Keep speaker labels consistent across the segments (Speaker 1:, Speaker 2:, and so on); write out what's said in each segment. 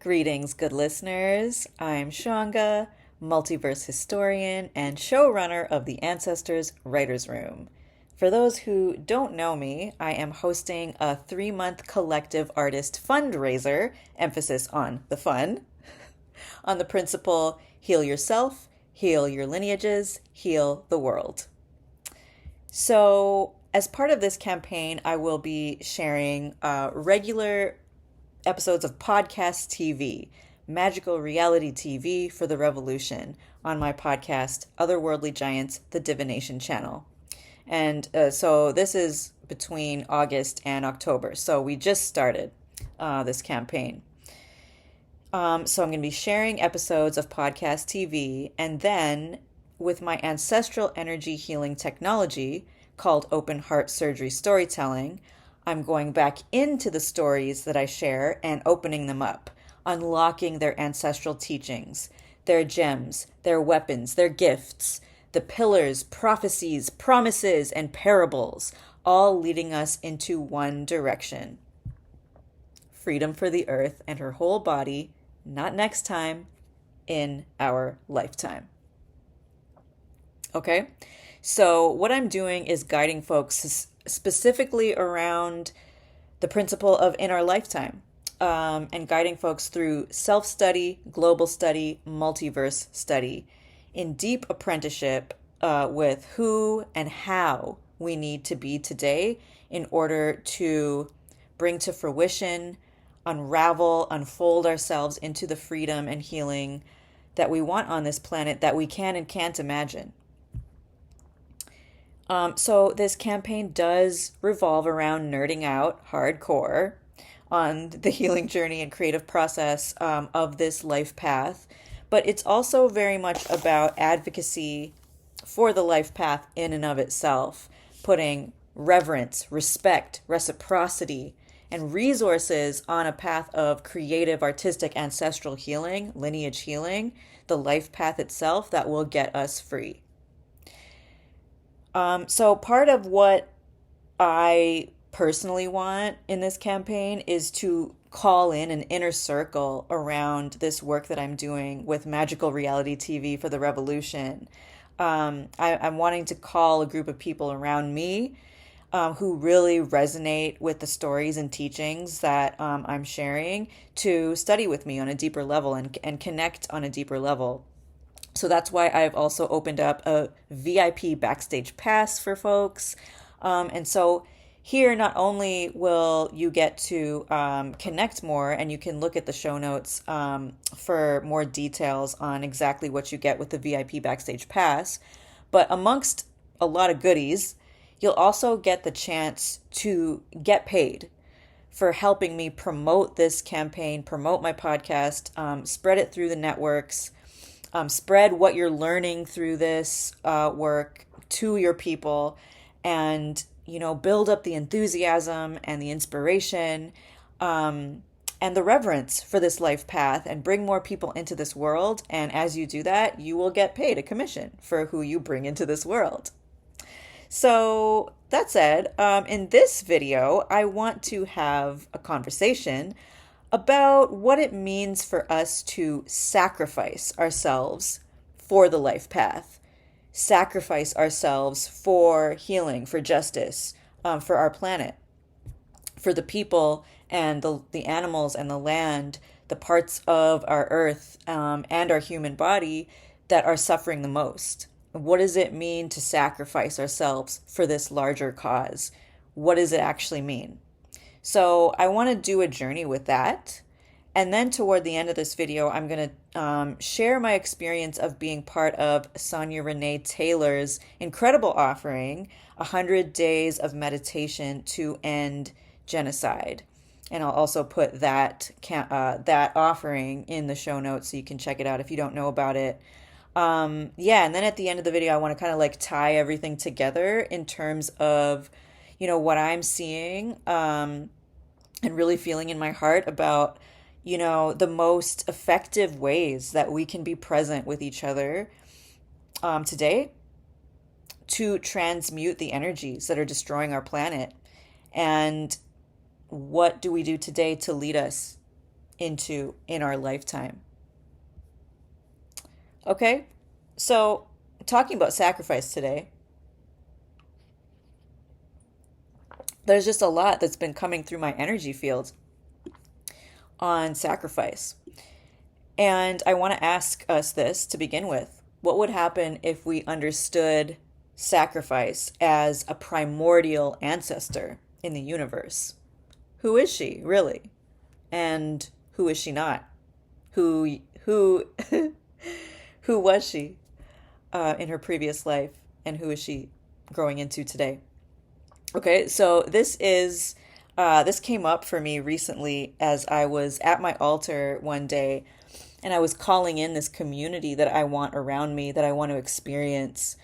Speaker 1: Greetings, good listeners. I'm Shaunga, multiverse historian and showrunner of the Ancestors Writers Room. For those who don't know me, I am hosting a 3-month collective artist fundraiser, emphasis on the fun, on the principle heal yourself, heal your lineages, heal the world. So, as part of this campaign, I will be sharing regular episodes of podcast TV, magical reality TV for the revolution, on my podcast, Otherworldly Giants, the Divination Channel. And so this is between August and October. So we just started this campaign. So I'm going to be sharing episodes of podcast TV, and then with my ancestral energy healing technology called open heart surgery storytelling, I'm going back into the stories that I share and opening them up, unlocking their ancestral teachings, their gems, their weapons, their gifts, the pillars, prophecies, promises, and parables, all leading us into one direction. Freedom for the earth and her whole body, not next time, in our lifetime. Okay? So what I'm doing is guiding folks specifically around the principle of in our lifetime, and guiding folks through self-study, global study, multiverse study, in deep apprenticeship with who and how we need to be today in order to bring to fruition, unravel, unfold ourselves into the freedom and healing that we want on this planet that we can and can't imagine. So this campaign does revolve around nerding out hardcore on the healing journey and creative process of this life path, but it's also very much about advocacy for the life path in and of itself, putting reverence, respect, reciprocity, and resources on a path of creative, artistic, ancestral healing, lineage healing, the life path itself that will get us free. So part of what I personally want in this campaign is to call in an inner circle around this work that I'm doing with magical reality TV for the revolution. I'm wanting to call a group of people around me who really resonate with the stories and teachings that I'm sharing to study with me on a deeper level and connect on a deeper level. So that's why I've also opened up a VIP backstage pass for folks. And so here, not only will you get to connect more, and you can look at the show notes for more details on exactly what you get with the VIP backstage pass, but amongst a lot of goodies, you'll also get the chance to get paid for helping me promote this campaign, promote my podcast, spread it through the networks, spread what you're learning through this work to your people, and build up the enthusiasm and the inspiration and the reverence for this life path, and bring more people into this world. And as you do that, you will get paid a commission for who you bring into this world. So that said, in this video, I want to have a conversation about what it means for us to sacrifice ourselves for the life path, sacrifice ourselves for healing, for justice, for our planet, for the people and the animals and the land, the parts of our earth and our human body that are suffering the most. What does it mean to sacrifice ourselves for this larger cause? What does it actually mean? So I want to do a journey with that. And then toward the end of this video, I'm going to share my experience of being part of Sonya Renee Taylor's incredible offering, 100 Days of Meditation to End Genocide. And I'll also put that offering in the show notes so you can check it out if you don't know about it. And then at the end of the video, I want to kind of like tie everything together in terms of, what I'm seeing and really feeling in my heart about, the most effective ways that we can be present with each other today to transmute the energies that are destroying our planet. And what do we do today to lead us into in our lifetime. Okay, so talking about sacrifice today, there's just a lot that's been coming through my energy field on sacrifice. And I want to ask us this to begin with. What would happen if we understood sacrifice as a primordial ancestor in the universe? Who is she, really? And who is she not? Who who was she in her previous life, and who is she growing into today? Okay, so this came up for me recently as I was at my altar one day, and I was calling in this community that I want around me, that I want to experience.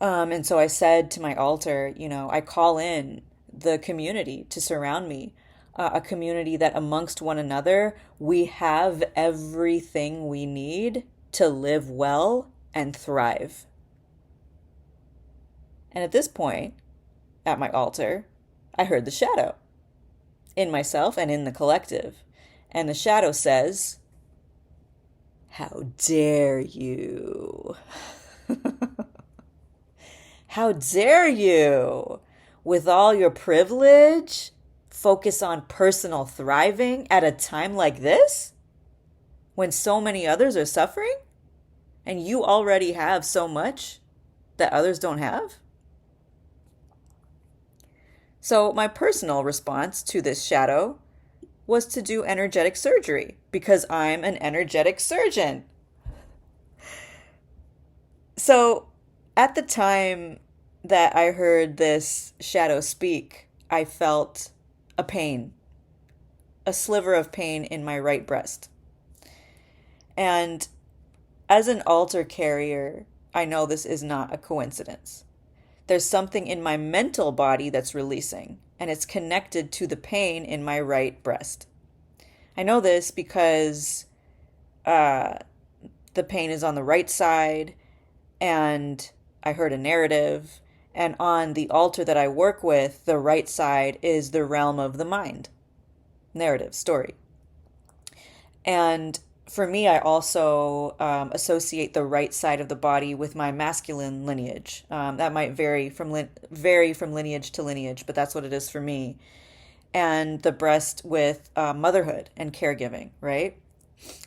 Speaker 1: And so I said to my altar, I call in the community to surround me, a community that amongst one another, we have everything we need to live well and thrive. And at this point, at my altar, I heard the shadow in myself and in the collective. And the shadow says, "How dare you? How dare you, with all your privilege, focus on personal thriving at a time like this? When so many others are suffering? And you already have so much that others don't have?" So my personal response to this shadow was to do energetic surgery because I'm an energetic surgeon. So at the time that I heard this shadow speak, I felt a pain, a sliver of pain in my right breast. And as an altar carrier, I know this is not a coincidence. There's something in my mental body that's releasing, and it's connected to the pain in my right breast. I know this because the pain is on the right side, and I heard a narrative, and on the altar that I work with, the right side is the realm of the mind, narrative, story. And for me, I also associate the right side of the body with my masculine lineage. That might vary from lineage to lineage, but that's what it is for me. And the breast with motherhood and caregiving, right?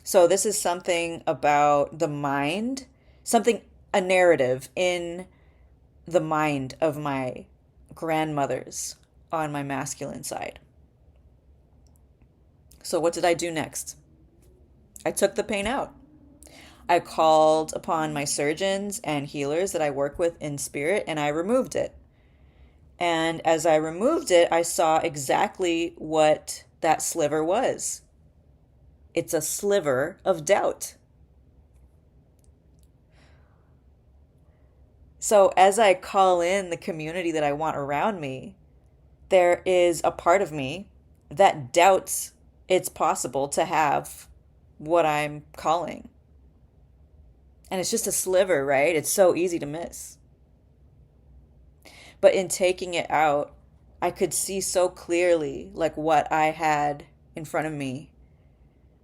Speaker 1: So this is something about the mind, a narrative in the mind of my grandmothers on my masculine side. So what did I do next? I took the pain out. I called upon my surgeons and healers that I work with in spirit, and I removed it. And as I removed it, I saw exactly what that sliver was. It's a sliver of doubt. So as I call in the community that I want around me, there is a part of me that doubts it's possible to have what I'm calling. And it's just a sliver, right? It's so easy to miss. But in taking it out, I could see so clearly like what I had in front of me.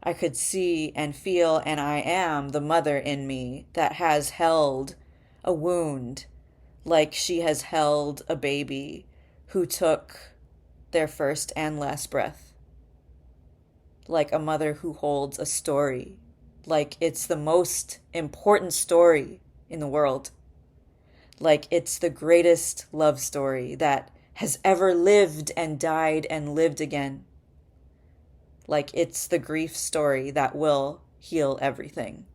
Speaker 1: I could see and feel, and I am the mother in me that has held a wound like she has held a baby who took their first and last breath. Like a mother who holds a story, like it's the most important story in the world, like it's the greatest love story that has ever lived and died and lived again, like it's the grief story that will heal everything.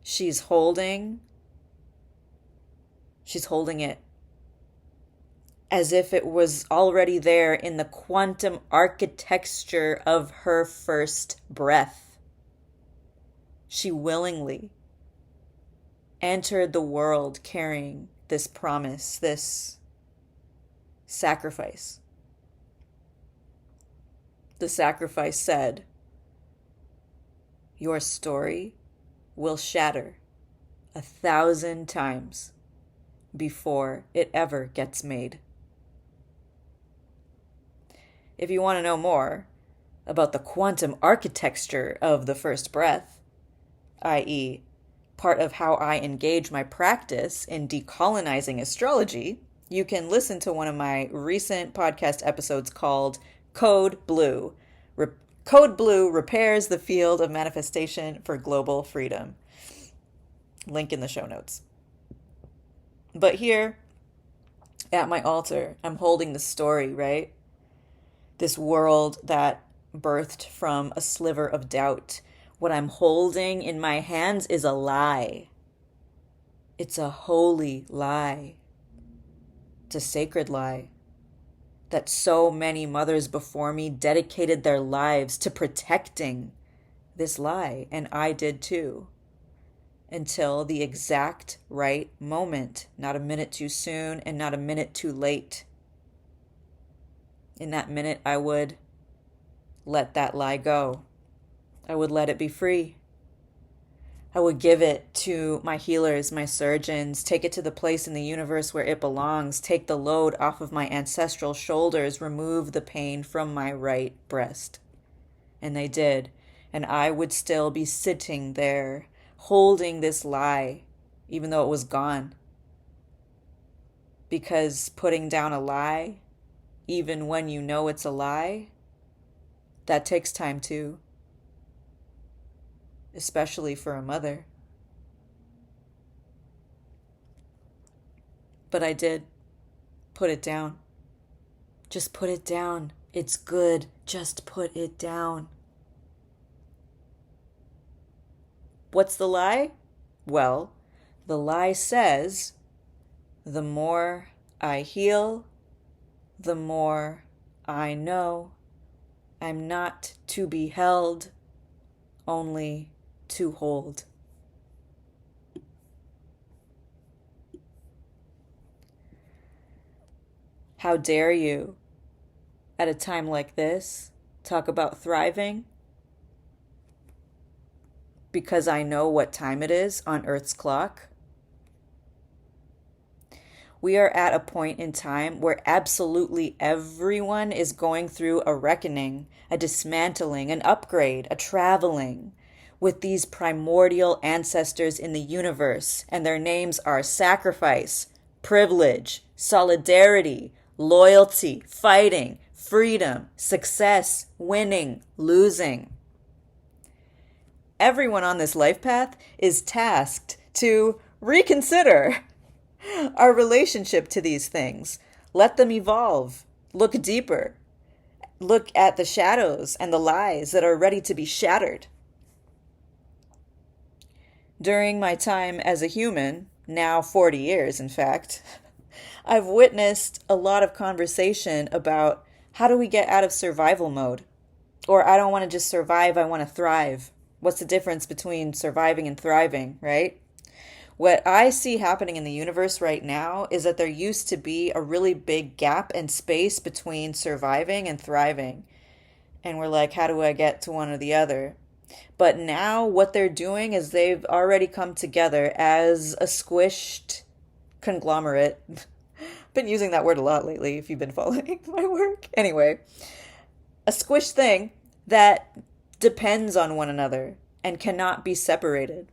Speaker 1: She's holding it as if it was already there in the quantum architecture of her first breath. She willingly entered the world carrying this promise, this sacrifice. The sacrifice said, "Your story will shatter 1,000 times before it ever gets made." If you want to know more about the quantum architecture of the first breath, i.e., part of how I engage my practice in decolonizing astrology, you can listen to one of my recent podcast episodes called Code Blue. Code Blue repairs the field of manifestation for global freedom. Link in the show notes. But here at my altar, I'm holding the story, right? This world that birthed from a sliver of doubt. What I'm holding in my hands is a lie. It's a holy lie. It's a sacred lie that so many mothers before me dedicated their lives to protecting this lie, and I did too. Until the exact right moment, not a minute too soon and not a minute too late. In that minute, I would let that lie go. I would let it be free. I would give it to my healers, my surgeons, take it to the place in the universe where it belongs, take the load off of my ancestral shoulders, remove the pain from my right breast. And they did. And I would still be sitting there, holding this lie, even though it was gone. Because putting down a lie, even when you know it's a lie, that takes time too. Especially for a mother. But I did put it down. Just put it down. It's good. Just put it down. What's the lie? Well, the lie says, the more I heal, the more I know I'm not to be held, only to hold. How dare you, at a time like this, talk about thriving? Because I know what time it is on Earth's clock. We are at a point in time where absolutely everyone is going through a reckoning, a dismantling, an upgrade, a traveling with these primordial ancestors in the universe, and their names are sacrifice, privilege, solidarity, loyalty, fighting, freedom, success, winning, losing. Everyone on this life path is tasked to reconsider our relationship to these things. Let them evolve. Look deeper. Look at the shadows and the lies that are ready to be shattered. During my time as a human, now 40 years in fact, I've witnessed a lot of conversation about how do we get out of survival mode? Or I don't want to just survive, I want to thrive. What's the difference between surviving and thriving, right? What I see happening in the universe right now is that there used to be a really big gap and space between surviving and thriving. And we're like, how do I get to one or the other? But now what they're doing is they've already come together as a squished conglomerate. Been using that word a lot lately if you've been following my work. Anyway, a squished thing that depends on one another and cannot be separated.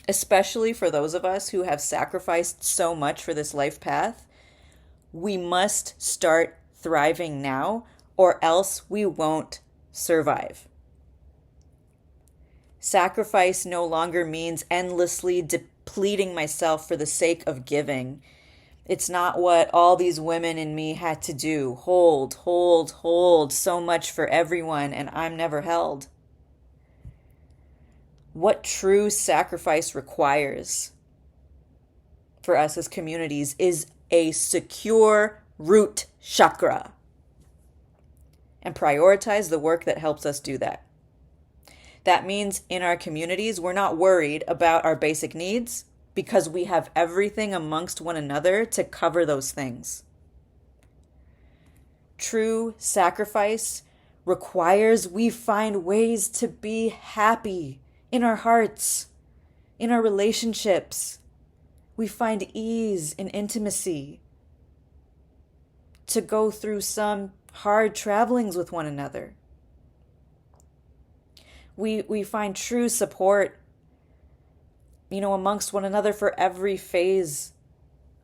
Speaker 1: Especially for those of us who have sacrificed so much for this life path, we must start thriving now, or else we won't survive. Sacrifice no longer means endlessly depleting myself for the sake of giving. It's not what all these women in me had to do. Hold so much for everyone, and I'm never held. What true sacrifice requires for us as communities is a secure root chakra. And prioritize the work that helps us do that. That means in our communities, we're not worried about our basic needs because we have everything amongst one another to cover those things. True sacrifice requires we find ways to be happy in our hearts, in our relationships. We find ease in intimacy. To go through some hard travelings with one another. We find true support, amongst one another for every phase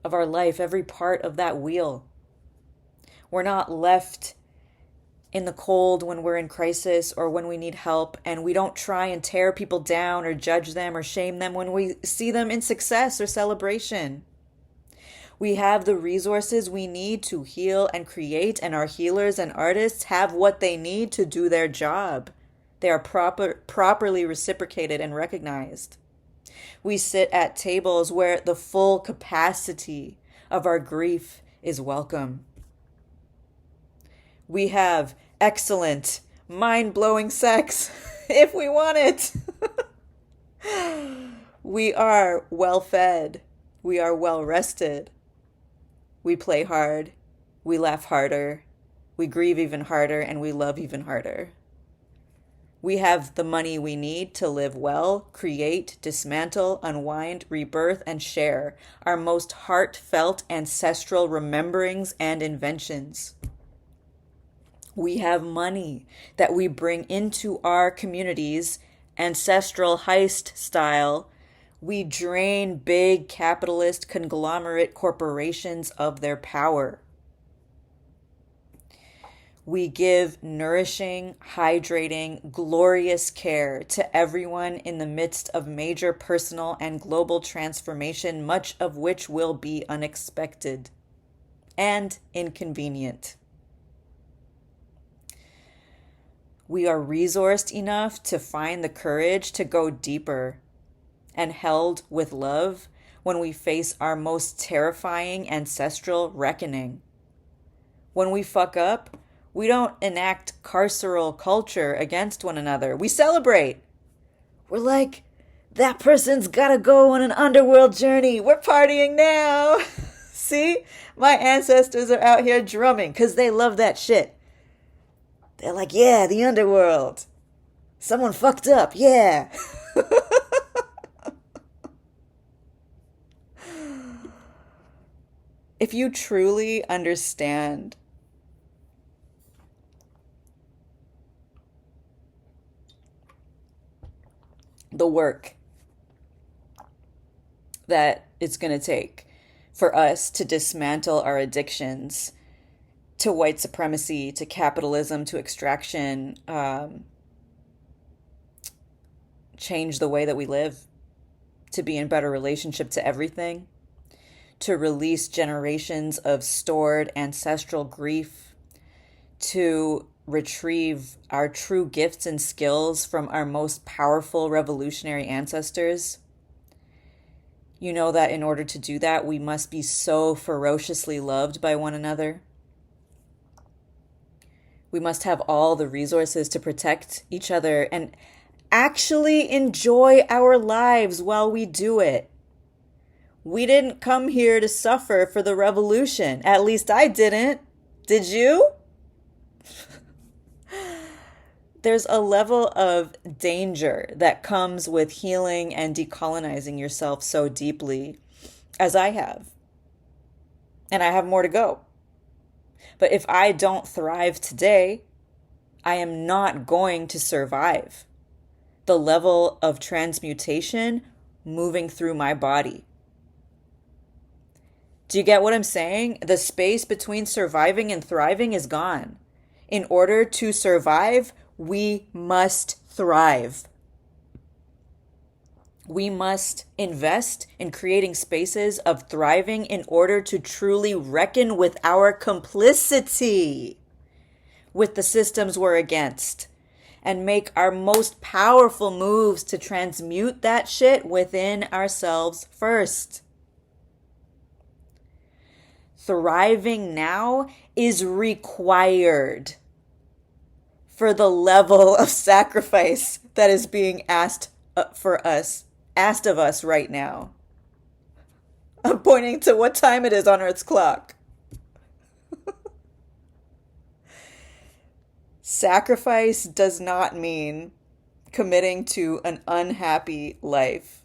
Speaker 1: of our life, every part of that wheel. We're not left in the cold when we're in crisis or when we need help, and we don't try and tear people down or judge them or shame them when we see them in success or celebration. We have the resources we need to heal and create, and our healers and artists have what they need to do their job. They are properly reciprocated and recognized. We sit at tables where the full capacity of our grief is welcome. We have excellent, mind-blowing sex if we want it. We are well-fed. We are well-rested. We play hard. We laugh harder. We grieve even harder, and we love even harder. We have the money we need to live well, create, dismantle, unwind, rebirth, and share our most heartfelt ancestral rememberings and inventions. We have money that we bring into our communities, ancestral heist style. We drain big capitalist conglomerate corporations of their power. We give nourishing, hydrating, glorious care to everyone in the midst of major personal and global transformation, much of which will be unexpected and inconvenient. We are resourced enough to find the courage to go deeper and held with love when we face our most terrifying ancestral reckoning. When we fuck up, we don't enact carceral culture against one another. We celebrate. We're like, that person's gotta go on an underworld journey. We're partying now. See? My ancestors are out here drumming because they love that shit. They're like, yeah, the underworld. Someone fucked up, yeah. If you truly understand the work that it's going to take for us to dismantle our addictions to white supremacy, to capitalism, to extraction, change the way that we live, to be in better relationship to everything, to release generations of stored ancestral grief, to retrieve our true gifts and skills from our most powerful revolutionary ancestors. You know that in order to do that, we must be so ferociously loved by one another. We must have all the resources to protect each other and actually enjoy our lives while we do it. We didn't come here to suffer for the revolution. At least I didn't. Did you? There's a level of danger that comes with healing and decolonizing yourself so deeply, as I have. And I have more to go. But if I don't thrive today, I am not going to survive the level of transmutation moving through my body. Do you get what I'm saying? The space between surviving and thriving is gone. In order to survive, we must thrive. We must invest in creating spaces of thriving in order to truly reckon with our complicity with the systems we're against and make our most powerful moves to transmute that shit within ourselves first. Thriving now is required for the level of sacrifice that is being asked of us right now. I'm pointing to what time it is on Earth's clock. Sacrifice does not mean committing to an unhappy life.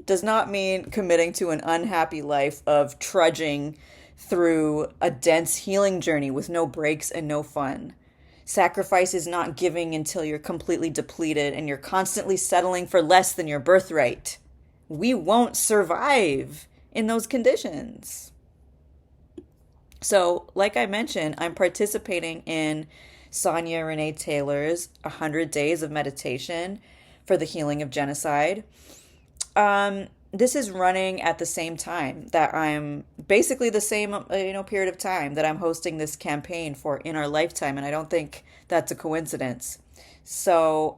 Speaker 1: Does not mean committing to an unhappy life of trudging through a dense healing journey with no breaks and no fun. Sacrifice is not giving until you're completely depleted and you're constantly settling for less than your birthright. We won't survive in those conditions. So, like I mentioned, I'm participating in Sonya Renee Taylor's 100 Days of Meditation for the Healing of Genocide. This is running at the same time that I'm basically the same period of time that I'm hosting this campaign for In Our Lifetime, and I don't think that's a coincidence. So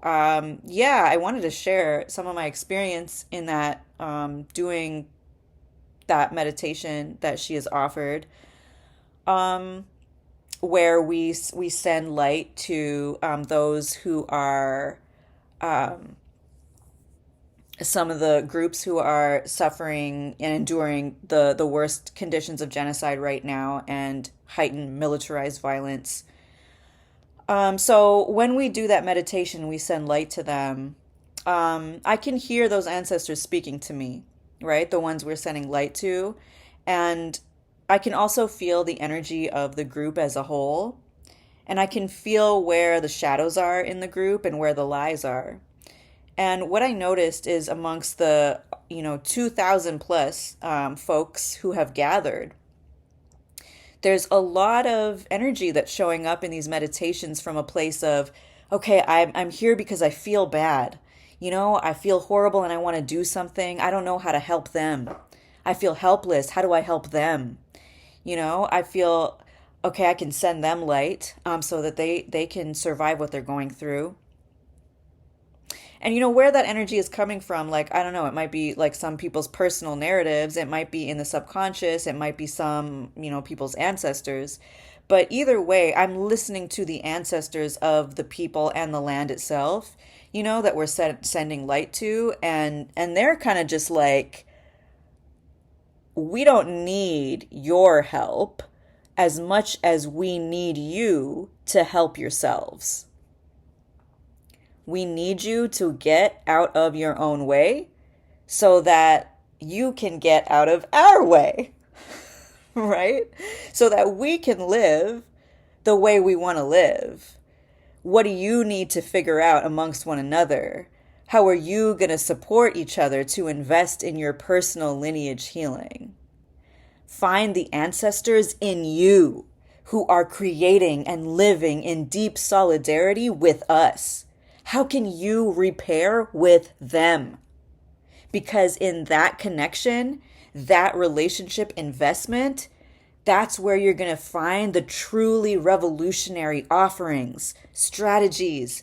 Speaker 1: yeah, I wanted to share some of my experience in that, doing that meditation that she has offered, um, where we send light to those who are, um, some of the groups who are suffering and enduring the worst conditions of genocide right now and heightened militarized violence. So when we do that meditation, we send light to them. I can hear those ancestors speaking to me, right? The ones we're sending light to. And I can also feel the energy of the group as a whole. And I can feel where the shadows are in the group and where the lies are. And what I noticed is amongst the, 2,000 plus folks who have gathered, there's a lot of energy that's showing up in these meditations from a place of, okay, I'm here because I feel bad. I feel horrible and I want to do something. I don't know how to help them. I feel helpless. How do I help them? I feel, okay, I can send them light, so that they can survive what they're going through. And where that energy is coming from, like, I don't know, it might be like some people's personal narratives, it might be in the subconscious, it might be some, people's ancestors. But either way, I'm listening to the ancestors of the people and the land itself, that we're sending light to. And they're kind of just like, we don't need your help as much as we need you to help yourselves. We need you to get out of your own way so that you can get out of our way, right? So that we can live the way we want to live. What do you need to figure out amongst one another? How are you going to support each other to invest in your personal lineage healing? Find the ancestors in you who are creating and living in deep solidarity with us. How can you repair with them? Because in that connection, that relationship investment, that's where you're going to find the truly revolutionary offerings, strategies,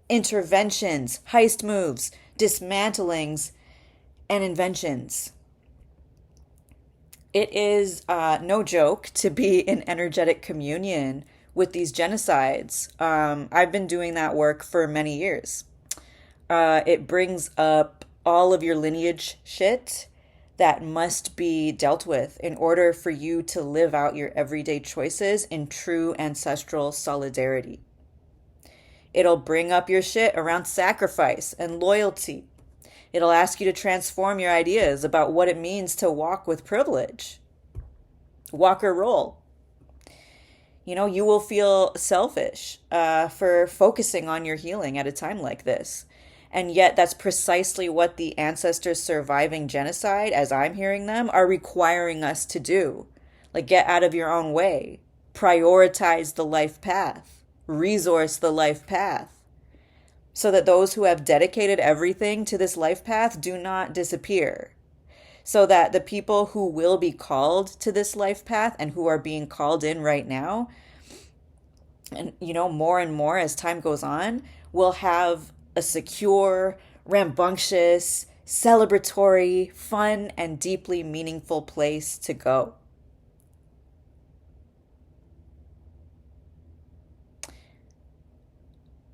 Speaker 1: interventions, heist moves, dismantlings, and inventions. It is no joke to be in energetic communion with these genocides. I've been doing that work for many years. It brings up all of your lineage shit that must be dealt with in order for you to live out your everyday choices in true ancestral solidarity. It'll bring up your shit around sacrifice and loyalty. It'll ask you to transform your ideas about what it means to walk with privilege. Walk or roll. You will feel selfish for focusing on your healing at a time like this. And yet that's precisely what the ancestors surviving genocide, as I'm hearing them, are requiring us to do. Like, get out of your own way. Prioritize the life path. Resource the life path. So that those who have dedicated everything to this life path do not disappear. So that the people who will be called to this life path and who are being called in right now, and more and more as time goes on, will have a secure, rambunctious, celebratory, fun, and deeply meaningful place to go.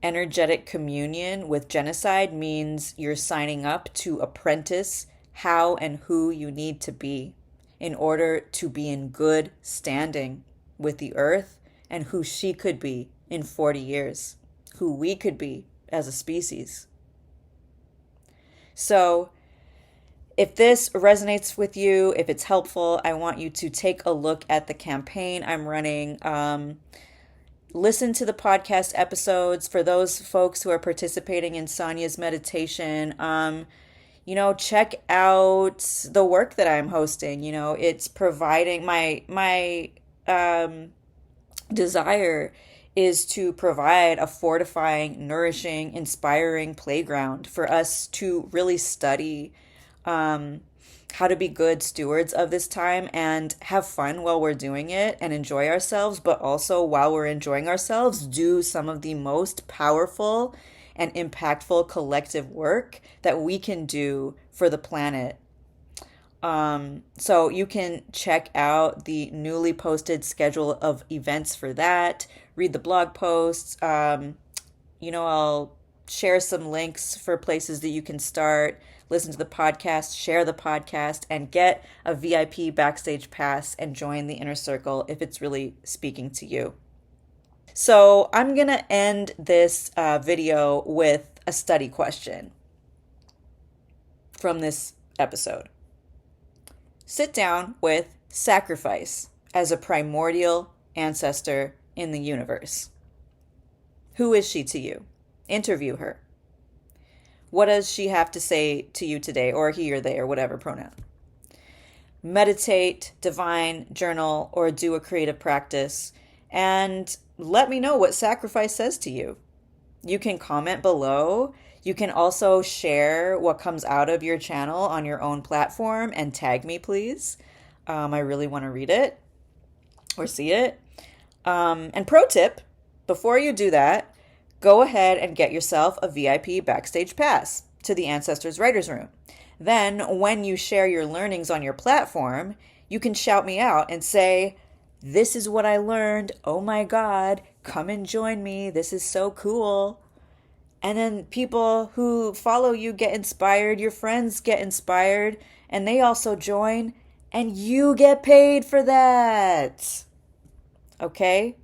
Speaker 1: Energetic communion with genocide means you're signing up to apprentice how and who you need to be in order to be in good standing with the earth and who she could be in 40 years, who we could be as a species. So If this resonates with you, if it's helpful, I want you to take a look at the campaign I'm running. Listen to the podcast episodes for those folks who are participating in Sonya's meditation. Check out the work that I'm hosting. It's providing my desire is to provide a fortifying, nourishing, inspiring playground for us to really study how to be good stewards of this time and have fun while we're doing it and enjoy ourselves, but also while we're enjoying ourselves, do some of the most powerful and impactful collective work that we can do for the planet. So you can check out the newly posted schedule of events for that, read the blog posts. I'll share some links for places that you can start, listen to the podcast, share the podcast, and get a VIP backstage pass and join the inner circle if it's really speaking to you. So I'm going to end this video with a study question from this episode. Sit down with sacrifice as a primordial ancestor in the universe. Who is she to you? Interview her. What does she have to say to you today, or he or they, or whatever pronoun? Meditate, divine, journal, or do a creative practice, and let me know what sacrifice says to you. You can comment below. You can also share what comes out of your channel on your own platform and tag me, please. I really want to read it or see it. And pro tip, before you do that, go ahead and get yourself a VIP backstage pass to the Ancestors Writers Room. Then when you share your learnings on your platform, you can shout me out and say, "This is what I learned. Oh my God, come and join me. This is so cool." And then people who follow you get inspired, your friends get inspired, and they also join, and you get paid for that. Okay?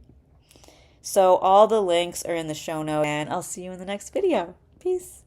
Speaker 1: So all the links are in the show notes, and I'll see you in the next video. Peace.